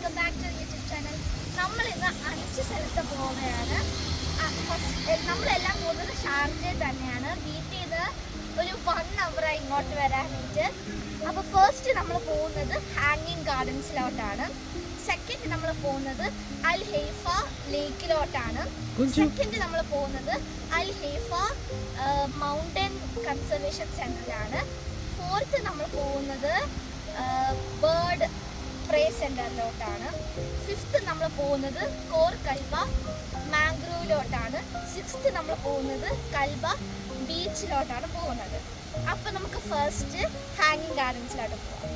Welcome back to YouTube channel. നമ്മൾ ഇന്ന് 5 സ്ഥലത്ത് പോവുകയാണ്. നമ്മളെല്ലാം പോകുന്നത് ഷാർജയിൽ തന്നെയാണ്. വീട്ടിൽ നിന്ന് ഒരു 1 hour ഇങ്ങോട്ട് വരാനായിട്ട്. അപ്പോൾ ഫസ്റ്റ് നമ്മൾ പോകുന്നത് ഹാങ്ങിങ് ഗാർഡൻസിലോട്ടാണ്. സെക്കൻഡ് നമ്മൾ പോകുന്നത് അൽ ഹൈഫ ലേക്കിലോട്ടാണ്. സെക്കൻഡ് നമ്മൾ പോകുന്നത് അൽ ഹൈഫ മൗണ്ടൻ കൺസർവേഷൻ സെൻ്ററിലാണ്. ഫോർത്ത് നമ്മൾ പോകുന്നത് ബേർഡ് പ്രേ സെൻ്ററിലോട്ടാണ്. ഫിഫ്ത്ത് നമ്മൾ പോകുന്നത് കോർ കൽബ മാംഗ്രൂവിലോട്ടാണ്. സിക്സ്ത് നമ്മൾ പോകുന്നത് കൽബ ബീച്ചിലോട്ടാണ് പോകുന്നത്. അപ്പം നമുക്ക് ഫസ്റ്റ് ഹാങ്ങിങ് ഗാർഡൻസിലോട്ട് പോകാം.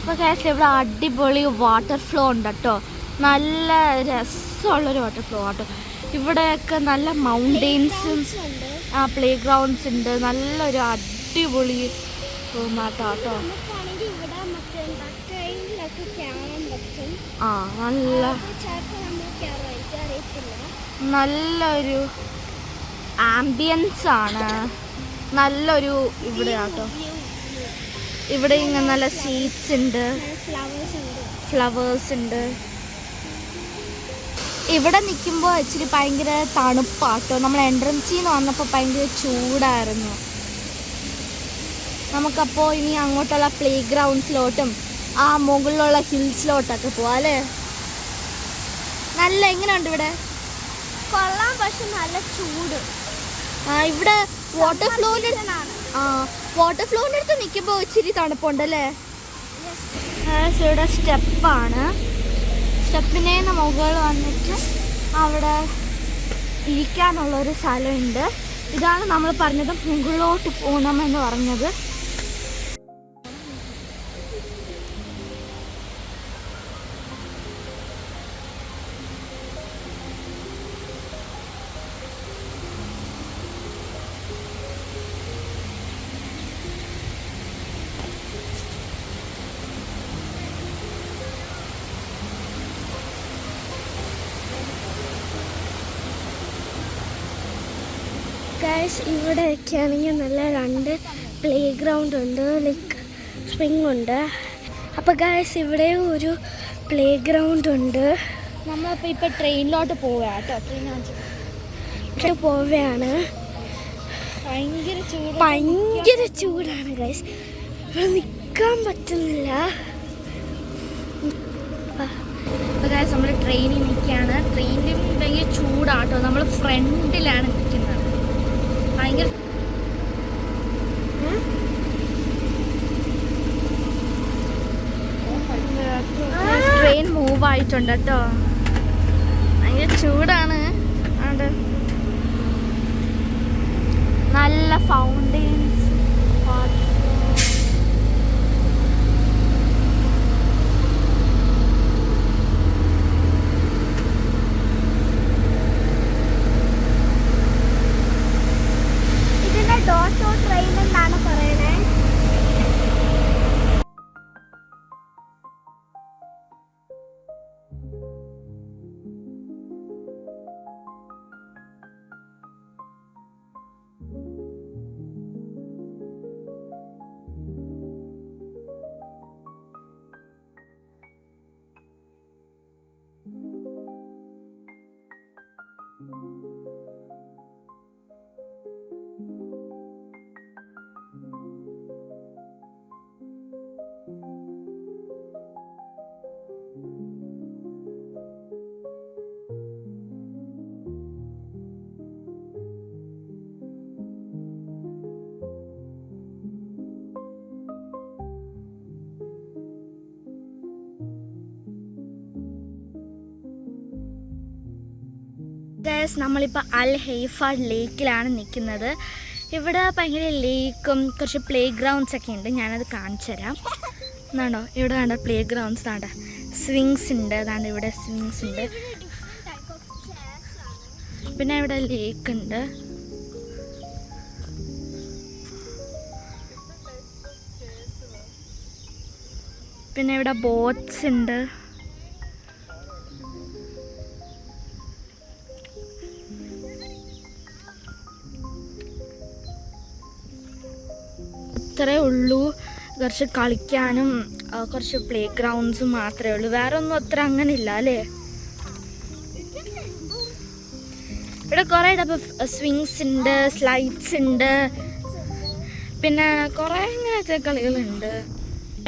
അപ്പോൾ കേസ് ഇവിടെ അടിപൊളി വാട്ടർ ഫ്ലോ ഉണ്ട് കേട്ടോ. നല്ല രസമുള്ളൊരു വാട്ടർ ഫ്ലോ ആട്ടോ. ഇവിടെയൊക്കെ നല്ല മൗണ്ടെയിൻസും പ്ലേ ഗ്രൗണ്ട്സ് ഉണ്ട്. നല്ലൊരു അടിപൊളി റൂമാട്ടോ കേട്ടോ. ആ നല്ലൊരു ആംബിയൻസ് ആണ്. നല്ലൊരു ഇവിടെ ആട്ടോ. ഇവിടെ ഇങ്ങനെ നല്ല സീറ്റ്സ് ഉണ്ട്, ഫ്ലവേഴ്സ് ഉണ്ട്. ഇവിടെ നിൽക്കുമ്പോൾ ഇച്ചിരി ഭയങ്കര തണുപ്പാട്ടോ. നമ്മൾ എൻട്രൻസിൽ നിന്ന് വന്നപ്പോൾ ഭയങ്കര ചൂടായിരുന്നു. നമുക്കപ്പോൾ ഇനി അങ്ങോട്ടുള്ള പ്ലേ ഗ്രൗണ്ട്സിലോട്ടും ആ മുകളിലുള്ള ഹിൽസിലോട്ടൊക്കെ പോവാം അല്ലേ. നല്ല എങ്ങനെയുണ്ട് ഇവിടെ? കൊള്ളാം, പക്ഷെ നല്ല ചൂട്. ഇവിടെ വാട്ടർ ഫ്ലോന്റെ അടുത്ത് നിൽക്കുമ്പോൾ ഇച്ചിരി തണുപ്പുണ്ടല്ലേ. ഇവിടെ സ്റ്റെപ്പാണ്. സ്റ്റെപ്പിനെ മുകളിൽ വന്നിട്ട് അവിടെ ഇരിക്കാനുള്ളൊരു സ്ഥലമുണ്ട്. ഇതാണ് നമ്മൾ പറഞ്ഞത് മുകളിലോട്ട് പോകണമെന്ന് പറഞ്ഞത്. ഗൈസ്, ഇവിടെയൊക്കെ ആണെങ്കിൽ നല്ല 2 പ്ലേ ഗ്രൗണ്ട് ഉണ്ട്, ലൈക്ക് സ്വിങ് ഉണ്ട്. അപ്പോൾ ഗൈസ് ഇവിടെ ഒരു പ്ലേ ഗ്രൗണ്ട് ഉണ്ട്. നമ്മളിപ്പോൾ ഇപ്പോൾ ട്രെയിനിലോട്ട് പോവുകയാണ് കേട്ടോ. പോവുകയാണ്. ഭയങ്കര ചൂടാണ് ഗൈസ്. ഇവിടെ നിൽക്കാൻ പറ്റുന്നില്ല. അപ്പോൾ ഗൈസ് നമ്മൾ ട്രെയിനിൽ നിൽക്കുകയാണ്. ട്രെയിനിലും ഭയങ്കര ചൂടാട്ടോ. നമ്മൾ ഫ്രണ്ടിലാണ് നിൽക്കുന്നത്. ഭയങ്കര ട്രെയിൻ മൂവ് ആയിട്ടുണ്ട് കേട്ടോ. ഭയങ്കര ചൂടാണ്. അത് നല്ല ഫൗണ്ടെയിൻസ്. ഡോട്ടോ ട്രെയിൻ എന്നാണ് പറയണേ. നമ്മളിപ്പോൾ അൽ ഹൈഫ ലേക്കിലാണ് നിൽക്കുന്നത്. ഇവിടെ ഭയങ്കര ലേക്കും കുറച്ച് പ്ലേ ഗ്രൗണ്ട്സ് ഒക്കെ ഉണ്ട്. ഞാനത് കാണിച്ചു തരാം. എന്നാണോ ഇവിടെ വേണ്ട പ്ലേ ഗ്രൗണ്ട്സ് വേണ്ട സ്വിങ്സ് ഉണ്ട്. അതാണ്ട് ഇവിടെ സ്വിങ്സ് ഉണ്ട്. പിന്നെ ഇവിടെ ലേക്ക് ഉണ്ട്. പിന്നെ ഇവിടെ ബോട്ട്സ് ഉണ്ട്. ഇത്രേ ഉള്ളൂ. കുറച്ച് കളിക്കാനും കുറച്ച് പ്ലേ ഗ്രൗണ്ട്സും മാത്രമേ ഉള്ളൂ. വേറെ ഒന്നും അത്ര അങ്ങനെ ഇല്ല അല്ലേ? ഇവിടെ കുറേ ടൈപ്പ് സ്വിങ്സ് ഉണ്ട്, സ്ലൈഡ്സ് ഉണ്ട്, പിന്നെ കുറേ ഇങ്ങനത്തെ കളികളുണ്ട്.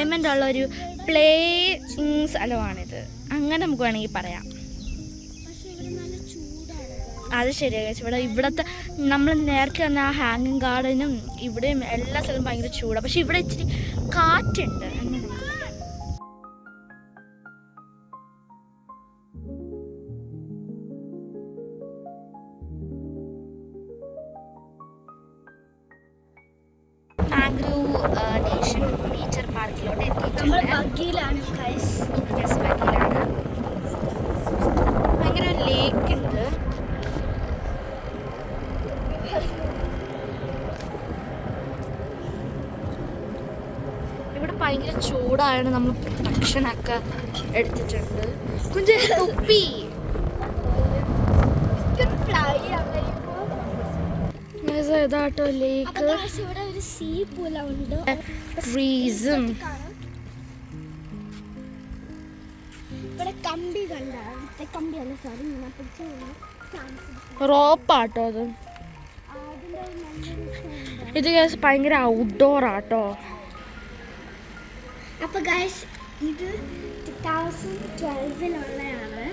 എൻജോയ്മെൻ്റ് ഉള്ളൊരു പ്ലേയിങ് സ്ഥലമാണിത്, അങ്ങനെ നമുക്ക് വേണമെങ്കിൽ പറയാം. അത് ശരിയാ. ഇവിടുത്തെ നമ്മൾ നേരത്തെ വന്ന ആ ഹാങ്ങിങ് ഗാർഡനും ഇവിടെയും എല്ലാ സ്ഥലവും ഭയങ്കര ചൂടാണ്. പക്ഷെ ഇവിടെ ഇച്ചിരി കാറ്റുണ്ട്. അങ്ങനെ മാംഗ്രൂവ് നേച്ചർ പാർക്കിലോട്ട് എത്തിയിട്ടുണ്ട്. ബഗ്ഗിയിലാണ്. ഭയങ്കര ലേക്ക് ഉണ്ട്. ഇവിടെ ഭയങ്കര ചൂടായാണ്. നമ്മൾ പ്രൊട്ടക്ഷനൊക്കെ എടുത്തിട്ടുണ്ട്. കുഞ്ഞ് തൊപ്പി. ഇതാട്ടോ ലേക്ക്. ഇവിടെ ഒരു സീ പോലെ ഉണ്ട്. ഫ്രീസും ഇവിടെ കമ്പി കണ്ട കമ്പിയല്ല, സോറി, റോപ്പാട്ടോ അത്. ഇത് ഭയങ്കര ഔട്ട്ഡോർ ആട്ടോ. അപ്പൊ ഗൈസ് ഇത് 2012-ലുള്ളതാണ്.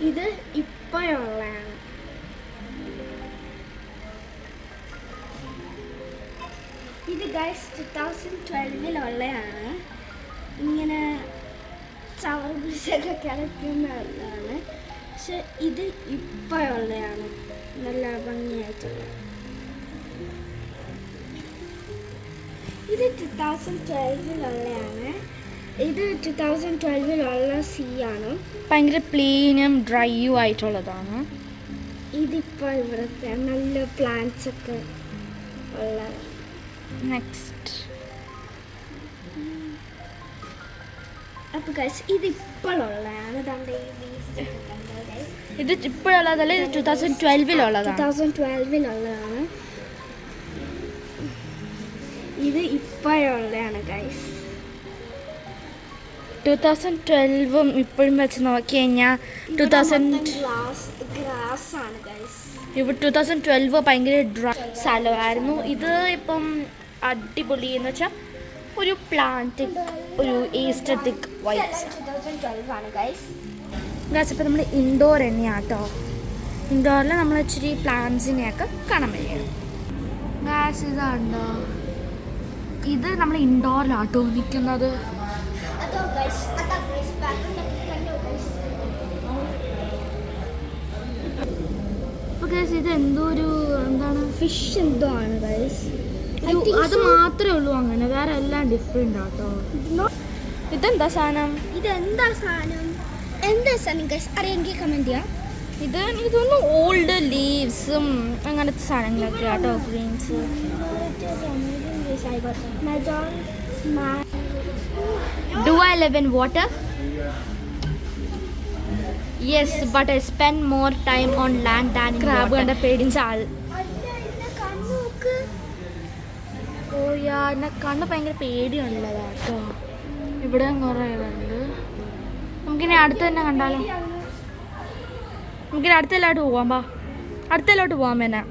ഇത് ഇപ്പോഴുള്ളതാണ്. ഇത് ഗൈസ് 2012-ലുള്ളതാണ്. ഇങ്ങനെ ചവർ പിടിച്ചൊക്കെ കിടക്കുന്നതാണ്. പക്ഷെ ഇത് ഇപ്പോഴുള്ളതാണ്, നല്ല ഭംഗിയായിട്ടുള്ള. ഇത് 2012-ലുള്ളതാണ്. ഇത് 2012-ലുള്ള സീ ആണ്. ഭയങ്കര പ്ലെയിനും ഡ്രൈയും ആയിട്ടുള്ളതാണ്. ഇതിപ്പോൾ ഇവിടുത്തെ നല്ല പ്ലാന്റ്സ് ഒക്കെ ഉള്ള. നെക്സ്റ്റ് അപ്പോൾ ഗൈസ് ഇത് ഇപ്പോഴുള്ളതാണ്. ഇത് ഇപ്പോഴുള്ളതല്ല, ഇത് 2012-ലുള്ളതാണ്. 2012-ലുള്ളതാണ്. ഇത് ഇപ്പോഴുള്ളതാണ് ഗൈസ്. 2012-ഉം ഇപ്പോഴും വെച്ച് നോക്കി കഴിഞ്ഞാൽ 2012 ഭയങ്കര ഡ്രൈ സ്ഥലമായിരുന്നു. ഇത് ഇപ്പം അടിപൊളി എന്ന് വെച്ചാൽ ഒരു പ്ലാന്റ്, ഒരു ഏസ്തറ്റിക് വൈബ്സ്. 2012 ഗൈസ്. ഇപ്പം നമ്മൾ ഇൻഡോർ തന്നെയാട്ടോ. ഇൻഡോറിൽ നമ്മൾ ഇച്ചിരി പ്ലാന്റ്സിനെയൊക്കെ കാണാൻ കഴിയും. ഗാസ് ഇതാണ്ടോ, ഇത് നമ്മൾ ഇൻഡോറിലാട്ടോ നിൽക്കുന്നത്. ഇത് എന്തോ ഒരു എന്താണ് ഫിഷ് എന്തോ ആണ് ഗൈസ്. അത് മാത്രമേ ഉള്ളൂ അങ്ങനെ, വേറെ എല്ലാം ഡിഫറെൻ്റ് ആട്ടോ. ഇതെന്താ സാധനം? എന്താ സാധനം ഗൈസ്? അറിയാമെങ്കിൽ കമൻറ്റ് ചെയ്യാം. ഇതൊന്നും ഓൾഡ് ലീവ്സും അങ്ങനത്തെ സാധനങ്ങളൊക്കെ ആട്ടോ, Green's. Do I live in water? Yes, but I spend more time on land than in crab water. പേടിച്ചാൽ എന്നെ കണ്ണ് ഭയങ്കര പേടിയുള്ളതാട്ടോ. ഇവിടെ കുറേ ഉണ്ട്. നമുക്കിനി അടുത്ത് തന്നെ കണ്ടാലോ? നമുക്കിനി അടുത്തെല്ലായിട്ട് പോവാം. അടുത്തെല്ലോട്ട് പോവാം. പിന്നെ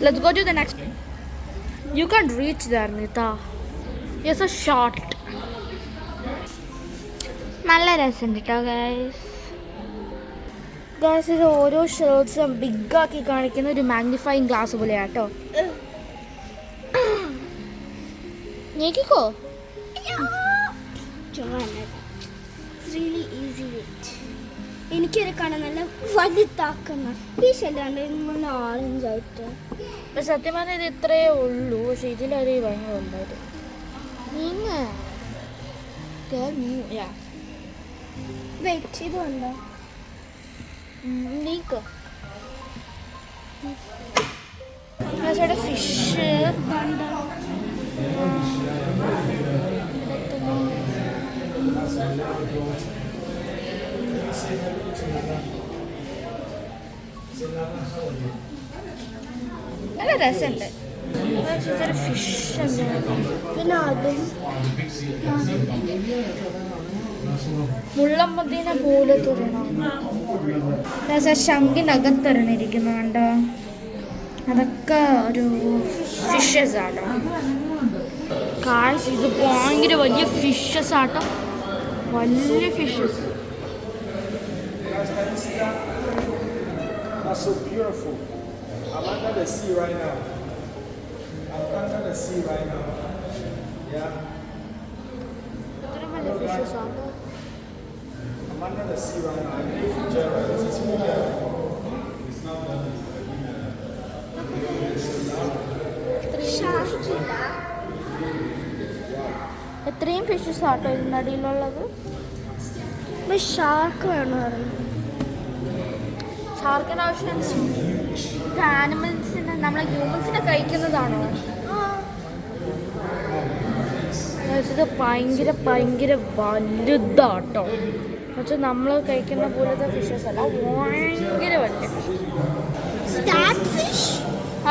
let's go to the next. You can't reach there, Nita. It's a short. നല്ല രസമുണ്ട് കേട്ടോ ഗൈസ്. ഇത് ഓരോ ഷർട്ട്സും ബിഗാക്കി കാണിക്കുന്ന ഒരു മാഗ്നിഫൈങ് ഗ്ലാസ് പോലെയാണ് കേട്ടോ. ഞെക്കിക്കോ. എനിക്കൊരു കാണാൻ നല്ല വലുതാക്കുന്ന ഈ ശല്യമുണ്ട്, നല്ല ഓറഞ്ചായിട്ട്. സത്യം പറഞ്ഞാൽ ഇത് ഇത്രയേ ഉള്ളൂ, പക്ഷെ ഇതിലൊരു ഭയങ്കര ഉണ്ടായിട്ട്. ഇതുണ്ടോ? നീക്ക് ഫിഷ് നല്ല രസമുണ്ട്. ഇതൊരു ഫിഷ് പിന്നെ അതും മുള്ളമ്പതിനെ പോലെ തുറണം. ശങ്കിനകത്തെറിഞ്ഞിരിക്കുന്നു കണ്ടോ. അതൊക്കെ ഒരു ഫിഷസ് ആട്ടോ. കാഴ്ച ഇത് ഭയങ്കര വലിയ ഫിഷസ് ആട്ടോ. വലിയ fishes. That's so beautiful. I'm under the sea right now. I'm under the sea right now. Yeah. I'm under the sea right now. I live in Fujairah. This is Fujairah. എത്രയും fishes ആട്ടോ ഇതിൻ്റെ അടിയിലുള്ളത്. Shark വേണമായിരുന്നു. ഷാർക്കിന് ആവശ്യം ആനിമൽസിനെ നമ്മളെ ഹ്യൂമൻസിനെ കഴിക്കുന്നതാണോ? ഇത് ഭയങ്കര ഭയങ്കര വലുതാട്ടോ. പക്ഷെ നമ്മൾ കഴിക്കുന്ന പോലത്തെ ഫിഷസ് അല്ല, ഭയങ്കര വലിയ ഫിഷ്.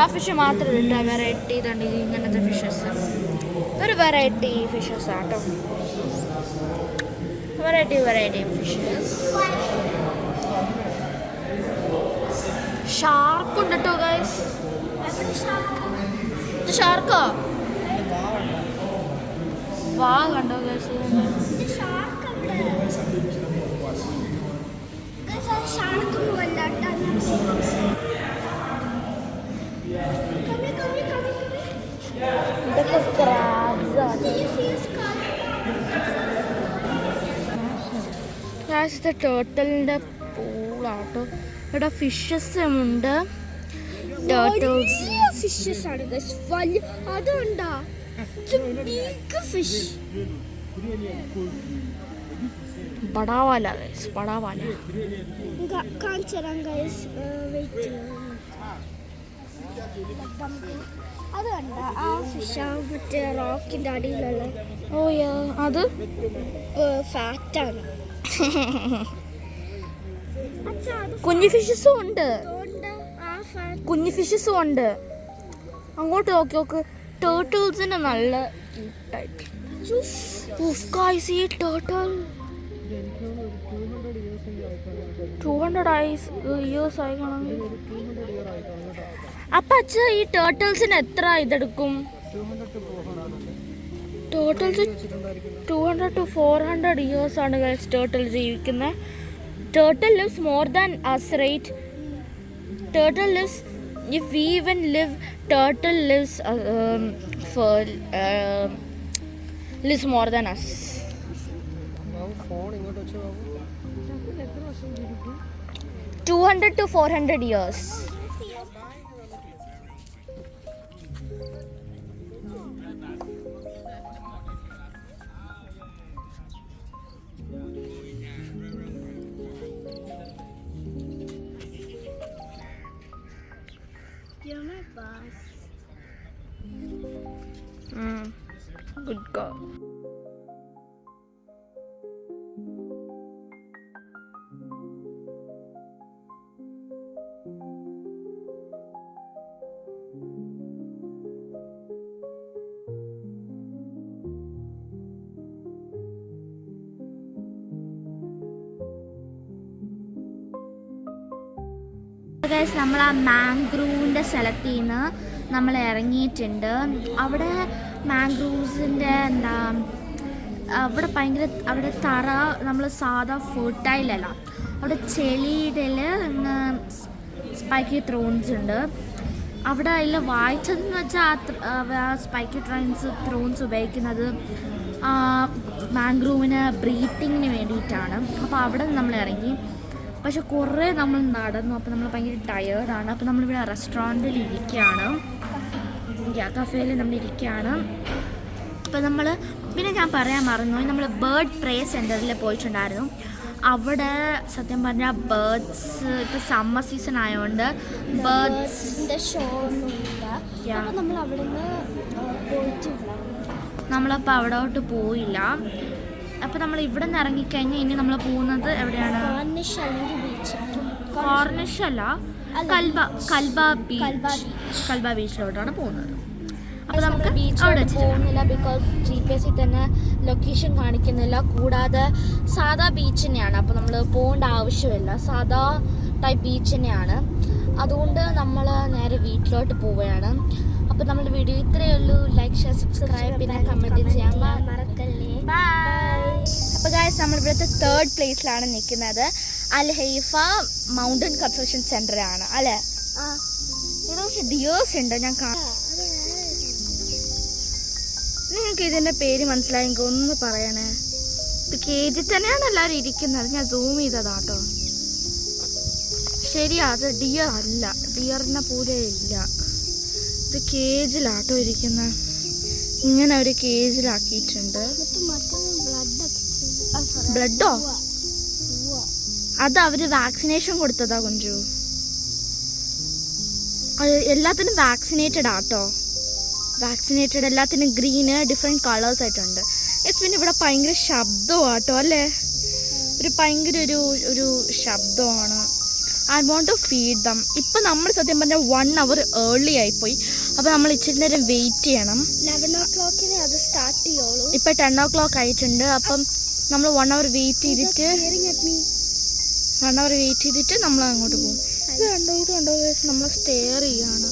ആ ഫിഷ് മാത്രമേ ഇല്ല, വെറൈറ്റി ഇതുണ്ട്. ഇങ്ങനത്തെ ഫിഷസ് ഒരു വെറൈറ്റി ഫിഷസ് ആട്ടോ. Variety fishes. ഷാർക്ക് ഉണ്ട് കേട്ടോ ഗൈസ്. ഇത് ഷാർക്കോ? വാ കണ്ടോ ഗൈസ്. ഇതൊക്കെ ക്രാബ്സ് ആണ്. ഇത് ടേർട്ടലിൻ്റെ പൂളാട്ടോ. ഇവിടെ ഫിഷസ് ഉണ്ട്. ഫിഷസ് ആണ് വലിയ. അതുണ്ടോ ഫിഷ്? ബടാവാല ഗൈസ്, ബടാവാല. കാണിച്ചു തരാം ഗൈസ്, വെയിറ്റ്. അത് കണ്ട ആ ഫിഷ് മറ്റേ റോക്കിൻ്റെ അടിയിലുള്ള. ഓ യാ, അത് ഫാറ്റാണ്. കുഞ്ഞു ഫിഷസും ഉണ്ട്. കുഞ്ഞു ഫിഷസും ഉണ്ട്. അങ്ങോട്ട് നോക്കി നോക്ക്. ടേർട്ടിൽസിന് നല്ല ക്യൂട്ടായിട്ട്. ഈ ടേർട്ടിൽ 200 years ആയി കാണാമെങ്കിൽ. അപ്പം അച്ഛ ഈ ടേർട്ടിൽസിന് എത്ര ഇതെടുക്കും? ടേർട്ടിൽസ് 200 to 400 years ആണ് ഗൈസ് ടേർട്ടിൽ ജീവിക്കുന്നത്. Turtle lives more than us, right? Turtle lives, if we even live, turtle lives lives more than us. 200 to 400 years. You're my boss. Good girl. നമ്മൾ ആ മാംഗ്രൂവിൻ്റെ സ്ഥലത്ത് നിന്ന് നമ്മൾ ഇറങ്ങിയിട്ടുണ്ട്. അവിടെ മാംഗ്രൂവ്സിൻ്റെ എന്താ അവിടെ ഭയങ്കര അവിടെ തറ നമ്മൾ സാധാ ഫെർട്ടൈലല്ല. അവിടെ ചെളിയുടെ സ്പൈക്കി ത്രോൺസ് ഉണ്ട്. അവിടെ അതിൽ വായിച്ചതെന്ന് വെച്ചാൽ ആ സ്പൈക്കി ത്രോൺസ് ഉപയോഗിക്കുന്നത് മാംഗ്രൂവിന് ബ്രീത്തിങ്ങിന് വേണ്ടിയിട്ടാണ്. അപ്പോൾ അവിടെ നമ്മൾ ഇറങ്ങി. പക്ഷെ കുറേ നമ്മൾ നടന്നു. അപ്പോൾ നമ്മൾ ഭയങ്കര ടയേർഡാണ്. അപ്പോൾ നമ്മളിവിടെ റെസ്റ്റോറൻറ്റിൽ ഇരിക്കുകയാണ്, കഫേയിൽ നമ്മൾ ഇരിക്കുകയാണ്. അപ്പോൾ നമ്മൾ പിന്നെ ഞാൻ പറയാൻ മറന്നു, നമ്മൾ ബേർഡ് പ്രേ സെൻറ്ററിൽ പോയിട്ടുണ്ടായിരുന്നു. അവിടെ സത്യം പറഞ്ഞാൽ ബേർഡ്സ് ഇപ്പോൾ സമ്മർ സീസൺ ആയതുകൊണ്ട് ബേർഡ്സിൻ്റെ ഷോ ഒന്നുമില്ല. നമ്മൾ അവിടെ നിന്ന് പോയിട്ടില്ല. നമ്മളപ്പോൾ അവിടോട്ട് പോയില്ല. അപ്പോൾ നമ്മൾ ഇവിടെ നിന്ന് ഇറങ്ങിക്കഴിഞ്ഞാൽ ഇനി നമ്മൾ പോകുന്നത് എവിടെയാണ്? കോർണിഷ് അല്ല, കൽബ ബീച്ചിലോട്ടാണ് പോകുന്നത്. അപ്പോൾ നമുക്ക് അവിടെ പോകുന്നില്ല, ബിക്കോസ് GPS തന്നെ ലൊക്കേഷൻ കാണിക്കുന്നില്ല. കൂടാതെ സാധാ ബീച്ച് തന്നെയാണ്, അപ്പോൾ നമ്മൾ പോകേണ്ട ആവശ്യമില്ല. സാധാ ടൈപ്പ് ബീച്ച് തന്നെയാണ്. അതുകൊണ്ട് നമ്മൾ നേരെ വീട്ടിലോട്ട് പോവുകയാണ്. അപ്പോൾ നമ്മുടെ വീഡിയോ ഇത്രയേ ഉള്ളൂ. ലൈക്ക്, ഷെയർ, സബ്സ്ക്രൈബ്, പിന്നെ കമൻറ്റ് ചെയ്യാൻ മറക്കല്ലേ. ബൈ. അപ്പോൾ ഗൈസ്, നമ്മൾ ഇവിടുത്തെ 3rd പ്ലേസിലാണ് നിൽക്കുന്നത്. അൽ ഹൈഫ മൗണ്ടൻ കൺസർവേഷൻ സെൻ്റർ ആണ് അല്ലേ? ഇവിടെ പക്ഷേ ഡിയേഴ്സ് ഉണ്ട്. ഞാൻ നിങ്ങൾക്ക് ഇതിൻ്റെ പേര് മനസ്സിലായെങ്കിൽ ഒന്ന് പറയണേ. ഇത് കേജിൽ തന്നെയാണ് എല്ലാവരും ഇരിക്കുന്നത്. ഞാൻ സൂം ചെയ്തതാട്ടോ. ശരിയാ, അത് ഡിയർ അല്ല, ഡിയറിനെ പോലെ ഇല്ല. ഇത് കേജിലാട്ടോ ഇരിക്കുന്നത്. ഇങ്ങനെ ഒരു കേജിലാക്കിയിട്ടുണ്ട്. ബ്ലഡോ? അത് അവര് വാക്സിനേഷൻ കൊടുത്തതാ കുഞ്ചു. അത് എല്ലാത്തിനും വാക്സിനേറ്റഡ് ആട്ടോ. വാക്സിനേറ്റഡ് എല്ലാത്തിനും ഗ്രീന് ഡിഫറെൻറ്റ് കളേഴ്സ് ആയിട്ടുണ്ട്. പിന്നെ ഇവിടെ ഭയങ്കര ശബ്ദമാട്ടോ അല്ലേ? ഒരു ഭയങ്കര ഒരു ശബ്ദമാണ്. I want to feed them. ഇപ്പം നമ്മൾ സത്യം പറഞ്ഞാൽ 1 hour ഏർലി ആയിപ്പോയി. അപ്പോൾ നമ്മൾ ഇച്ചിരി നേരം വെയിറ്റ് ചെയ്യണം. 11 o'clock അത് സ്റ്റാർട്ട് ചെയ്യുള്ളൂ. ഇപ്പം 10 o'clock ആയിട്ടുണ്ട്. അപ്പം നമ്മൾ 1 hour വെയിറ്റ് ചെയ്തിട്ട് നമ്മൾ അങ്ങോട്ട് പോകും. ഇത് കണ്ടോ നമ്മൾ സ്റ്റെയർ ചെയ്യാണ്.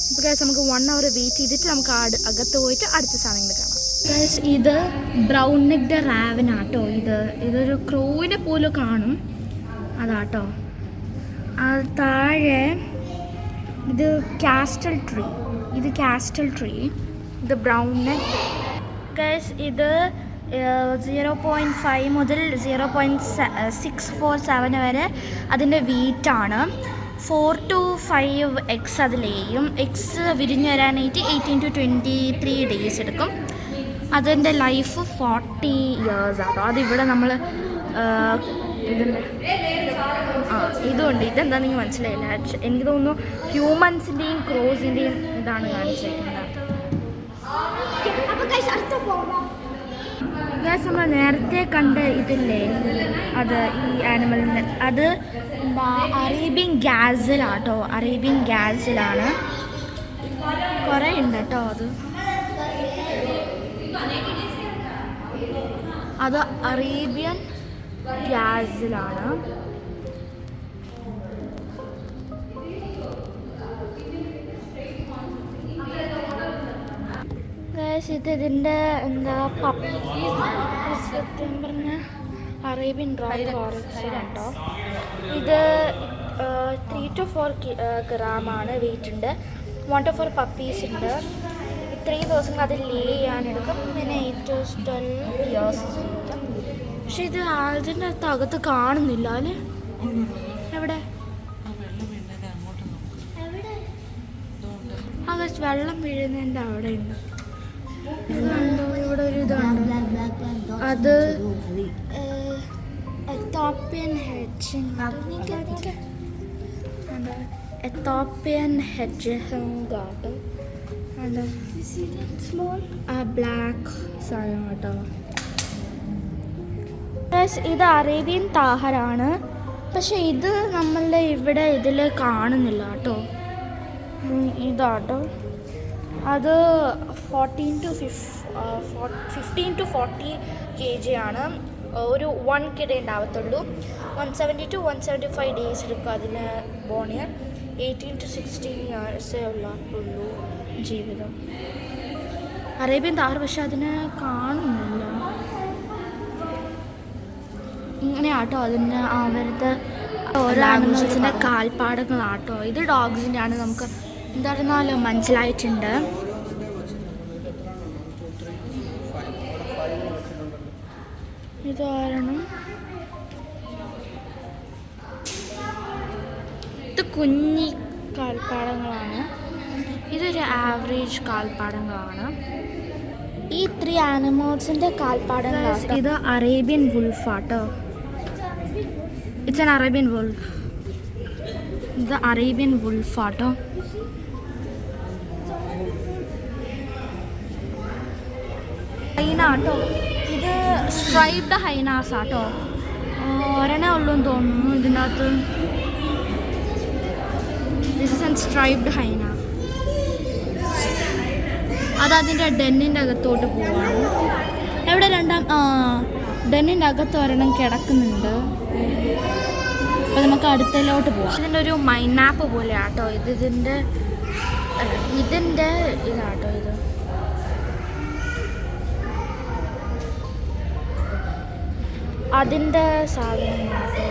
അപ്പോൾ ഗൈസ്, നമുക്ക് 1 hour വെയിറ്റ് ചെയ്തിട്ട് നമുക്ക് അകത്ത് പോയിട്ട് അടുത്ത സാധനങ്ങൾ കാണാം. ഗൈസ്, ഇത് ബ്രൗൺ നെക്ഡ് റാവൻ ആട്ടോ. ഇതൊരു ക്രോവിനെ പോലെ കാണും. അതാട്ടോ. അത് താഴെ ഇത് കാസ്റ്റൽ ട്രീ. ഇത് ബ്രൗൺ നെക്ക്. ഗൈസ്, ഇത് 0.5 മുതൽ 0.647 വരെ അതിൻ്റെ വീറ്റാണ്. 4 to 5 eggs അതിലെയും. എഗ്സ് വിരിഞ്ഞു വരാനായിട്ട് 18 to 23 days എടുക്കും. അതിൻ്റെ ലൈഫ് 40 years ആട്ടോ. അതിവിടെ നമ്മൾ ഇതിൻ്റെ ഇതുണ്ട്. ഇതെന്താണെന്ന് എനിക്ക് മനസ്സിലായില്ല. എനിക്ക് തോന്നുന്നു ഹ്യൂമൻസിൻ്റെയും ക്രോസിൻ്റെയും ഇതാണ് കാണിച്ചിരിക്കുന്നത്. നമ്മൾ നേരത്തെ കണ്ട ഇതില്ലേ, അത് ഈ ആനിമലിൻ്റെ അത് എന്താ അറേബ്യൻ ഗാസലാട്ടോ. അറേബ്യൻ ഗാസലാണ്. കുറേ ഉണ്ട് കേട്ടോ. അത് അറേബ്യൻ ഗാസലാണ്. ഇതിൻ്റെ എന്താ സത്യം പറഞ്ഞ അറേബ്യൻ ഡ്രൈ ഫോറസ്റ്റ് കേട്ടോ. ഇത് 3 to 4 ഗ്രാമാണ് വെയിറ്റ് ഉണ്ട്. 1 to 4 പപ്പീസ് ഉണ്ട്. ഇത്രയും ദിവസങ്ങൾ അത് ലേ ചെയ്യാനെടുക്കും. പിന്നെ 8 to 12 years ജീവിക്കും. പക്ഷെ ഇത് അതിൻ്റെ അകത്ത് കാണുന്നില്ല അല്ലേ? എവിടെ വെള്ളം വീഴുന്നതിൻ്റെ അവിടെ ഉണ്ട്. ഇതുണ്ടോ? ഇവിടെ ഒരു ഇതുണ്ട്. അത് എത്തോപ്യൻ ഹെഡ്ജിഹോഗാട്ടോ. ബ്ലാക്ക് സാധനം കേട്ടോ. ഇത് അറേബ്യൻ താഹറാണ്. പക്ഷെ ഇത് നമ്മളുടെ ഇവിടെ ഇതിൽ കാണുന്നില്ല കേട്ടോ. ഇതാട്ടോ. അത് 15 to 40 kg ആണ്. ഒരു 1 kid ഉണ്ടാവത്തുള്ളൂ. 170 to 175 days എടുക്കും അതിന് ബോൺ ചെയ്യാൻ. 18 to 16 years ഉള്ളൂ ജീവിതം. അറേബ്യൻ താർ പക്ഷെ അതിനെ കാണുന്നില്ല. ഇങ്ങനെയാട്ടോ അതിന് അവരുടെ ഓരോ ആനിമൽസിൻ്റെ കാൽപ്പാടങ്ങളാട്ടോ. ഇത് ഡോഗ്സിൻ്റെ ആണ്. നമുക്ക് എന്തായിരുന്നാലും മനസ്സിലായിട്ടുണ്ട്. ഇതാരണം ഇത് കുഞ്ഞി കാൽപ്പാടങ്ങളാണ്. ഇതൊരു ആവറേജ് കാൽപ്പാടങ്ങളാണ്. ഈ 3 ആനിമൽസിൻ്റെ കാൽപ്പാടങ്ങളാണ്. ഇത് അറേബ്യൻ വുൾഫാട്ടോ. It's an Arabian wolf. ഇത് അറേബ്യൻ വുൾഫാട്ടോ. ഹൈന ആട്ടോ. ഇത് സ്ട്രൈപ്ഡ് ഹൈനാസ് ആട്ടോ. ഒരെണ്ണേ ഉള്ളൂ എന്ന് തോന്നുന്നു ഇതിനകത്ത്. This is an striped hyena. അതതിൻ്റെ ഡെന്നിൻ്റെ അകത്തോട്ട് പോവാണ്. എവിടെ ഡെന്നിൻ്റെ അകത്ത് ഒരെണ്ണം കിടക്കുന്നുണ്ട്. അപ്പോൾ നമുക്ക് അടുത്തതിലോട്ട് പോവാം. ഇതിൻ്റെ ഒരു മൈൻഡ് മാപ്പ് പോലെ ആട്ടോ ഇതിൻ്റെ ഇതാട്ടോ ഇത്. അതിൻ്റെ സാധനങ്ങളാട്ടോ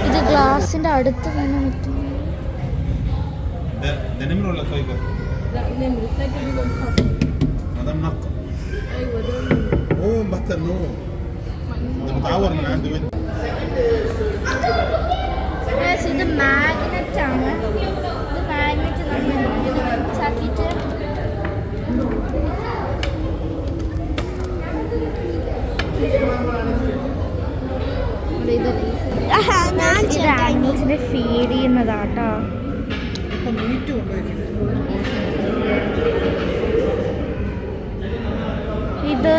ഇത് ഗ്ലാസിൻ്റെ അടുത്ത് തന്നെ നിൽക്കുന്നു. هذا منقط. ايوه ده هو مبطل نوم. ده متعور من عند ودي. ഇത് മാഗ്നറ്റ് ആണ്. ഇത് മാഗ്നറ്റ് നമ്മൾ ചാക്കിയിട്ട് ഇത് ആനിമൽസിനെ ഫീഡ് ചെയ്യുന്നതാട്ടോ. ഇത്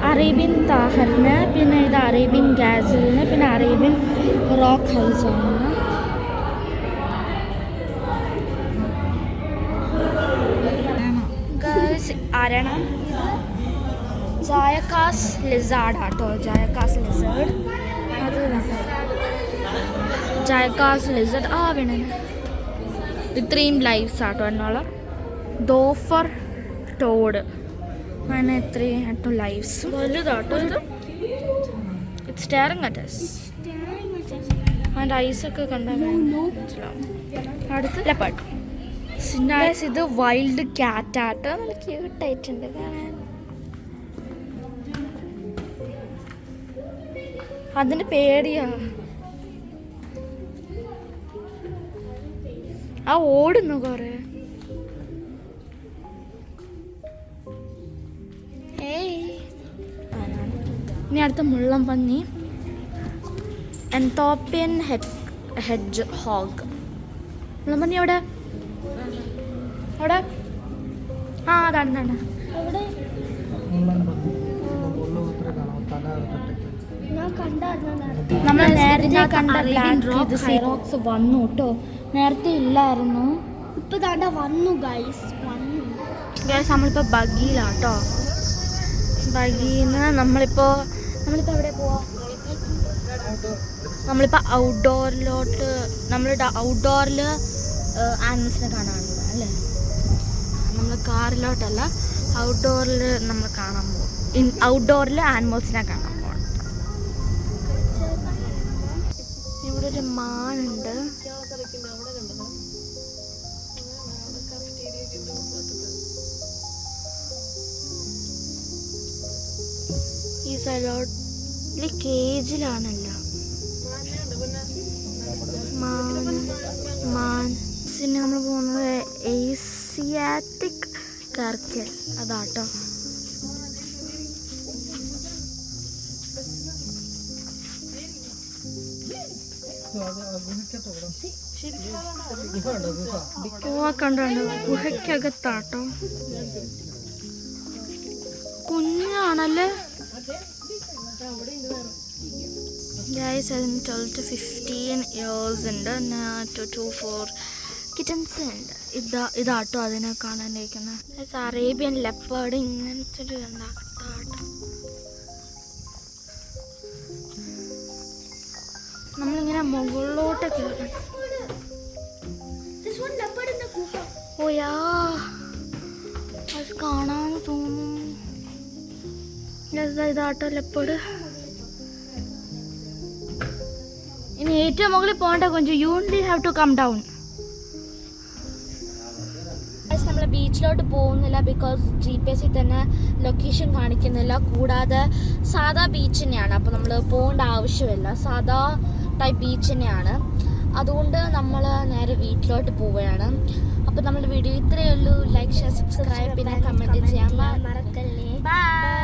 അറേബ്യൻ താഹറിന്, പിന്നെ ഇത് അറേബ്യൻ ഗാസിലിന്, പിന്നെ അറേബ്യൻ റോക്ക് ഹൈസാണ്. അരണം ജായക്കാസ് ലിസാർഡ് ആട്ടോ. ജായക്കാസ് ലിസാർഡ് അത് ജായക്കാസ് ലിസാർഡ് വേണം. ഇത്രയും ലൈവ്സ് ആട്ടോ എന്നുള്ള ദോഫർ ടോഡ് അങ്ങനെ ഇത്രയും ആട്ടോ ലൈവ്സ്. വലുതാട്ടോ ഇത്. It steering at us. അതിൻ്റെ ഐസൊക്കെ കണ്ടാൽ മനസ്സിലാവും. അടുത്ത് ലെപ്പർഡ്. ഇത് വൈൽഡ് ക്യാറ്റ് ആട്ടോ. നല്ല ക്യൂട്ടായിട്ടുണ്ട് കാണാൻ. അതിന് പേടിയാ. ഓടുന്നു കൊറേ. ഇനി അടുത്ത മുള്ളം പന്നി. എന്തോപ്പിയൻ ഹെഡ്ജ് ഹോഗ്. മുള്ളം പന്നി എവിടെ? അവിടെ അതാണ്. നമ്മൾ നേരത്തെ കണ്ട ബ്ലാക്ക് ഹൈറോക്സ് വന്നു കേട്ടോ. നേരത്തെ ഇല്ലായിരുന്നു, ഇപ്പൊ താണ്ട വന്നു ഗൈസ്. നമ്മളിപ്പോൾ ബഗ്ഗിയിലാട്ടോ. ബഗ്ഗിന്ന് നമ്മളിപ്പോ എവിടെ പോവാ? നമ്മളിപ്പോൾ ഔട്ട്ഡോറിലോട്ട്. ഔട്ട്ഡോറിൽ ആനിമൽസിനെ കാണാറുണ്ട് അല്ലേ? നമ്മൾ കാറിലോട്ടല്ല, ഔട്ട്ഡോറിൽ നമ്മൾ കാണാൻ പോകും. ഔട്ട്ഡോറിൽ ആനിമൽസിനെ കാണാൻ പോകണം. ഇവിടെ ഒരു മാനുണ്ട്. ഈ സൈഡിലോട്ട് കേജിലാണല്ലോ പിന്നെ നമ്മൾ പോകുന്നത് ഏഷ്യാറ്റിക് കർക്കൽ അതാട്ടോ. കണ്ടോ ഗുഹയ്ക്കകത്താട്ടോ. കുഞ്ഞാണല്ലേ ഗൈസ്. അതിന് 12 to 15 years ഉണ്ട്. 2 to 4 കിറ്റൻസ് ഉണ്ട്. ഇതാട്ടോ അതിനെ കാണാനിരിക്കുന്നത്. അറേബ്യൻ ലെപ്പേർഡ് ഇങ്ങനത്തെ ഒരു ഉണ്ടാക്കത്താട്ടോ. നമ്മളിങ്ങനെ മുകളിലോട്ട് കയറണം. ഓയാ അത് കാണാന്ന് തോന്നുന്നു. ഇതാട്ടോ ലെപ്പേർഡ്. ഇനി ഏറ്റവും മുകളിൽ പോകേണ്ട കൊഞ്ചം. You only have to come down. നമ്മൾ ബീച്ചിലോട്ട് പോകുന്നില്ല ബിക്കോസ് GPS തന്നെ ലൊക്കേഷൻ കാണിക്കുന്നില്ല. കൂടാതെ സാധാ ബീച്ച് തന്നെയാണ്. അപ്പോൾ നമ്മൾ പോകേണ്ട ആവശ്യമില്ല. സാധാ ടൈപ്പ് ബീച്ച് തന്നെയാണ്. അതുകൊണ്ട് നമ്മൾ നേരെ വീട്ടിലോട്ട് പോവുകയാണ്. അപ്പോൾ നമ്മുടെ വീഡിയോ ഇത്രയേ ഉള്ളൂ. ലൈക്ക് ഷെയർ സബ്സ്ക്രൈബ് പിന്നെ കമൻറ്റ് ചെയ്യാൻ മറക്കല്ലേ. ബൈ.